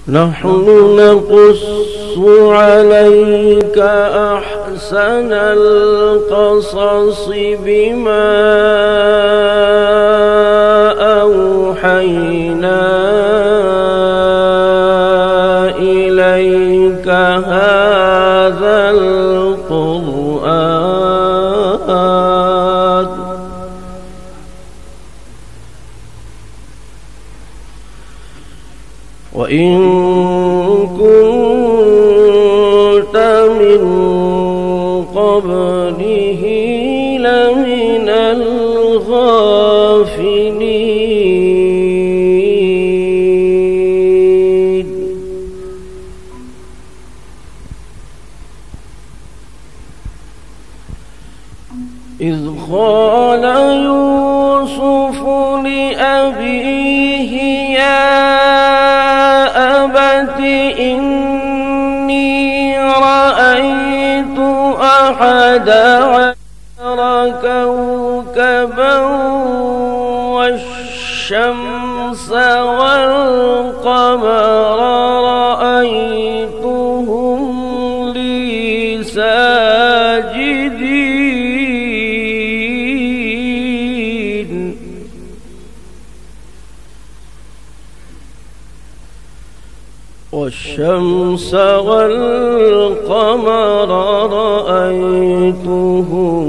نحن نقص عليك أحسن القصص بما أوحينا إليك هذا القرآن وإن كنت من قبله لمن الغافلين إذ قال يوسف لأبيه يا أبت إني رأيت أحد عشر كوكبا والشمس والقمر رأيتهم لي ساجدين والشمس والقمر رأيتهم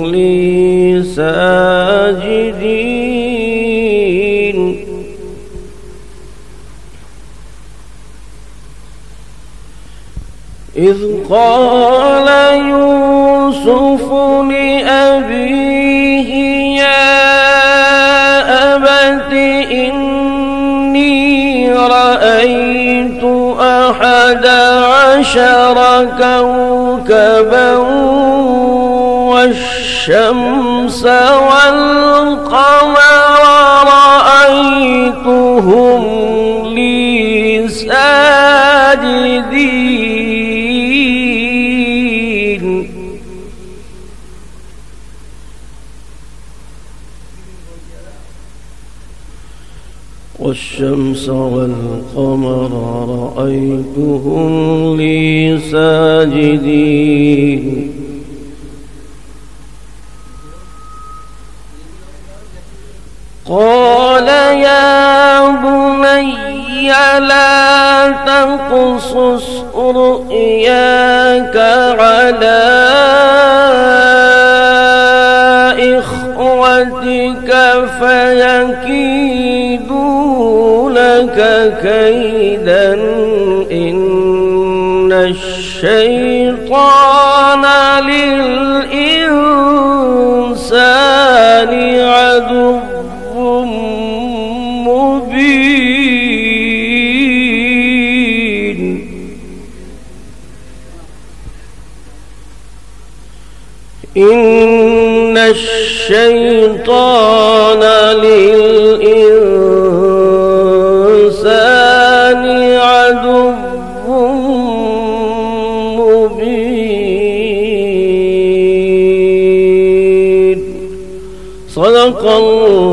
لي ساجدين إذ قال يوسف لأبيه يا أبت إني رأيت أحد عشر كوكبا والشمس والقمر رأيتهم لي ساجدين والشمس والقمر رأيتهم لي ساجدين قال يا بني لا تقصص رؤياك على إخوتك فيكيدوا لك كيدا إن الشيطان للإنسان عدو مبين إن الشيطان للإنسان عدو مبين صدق الله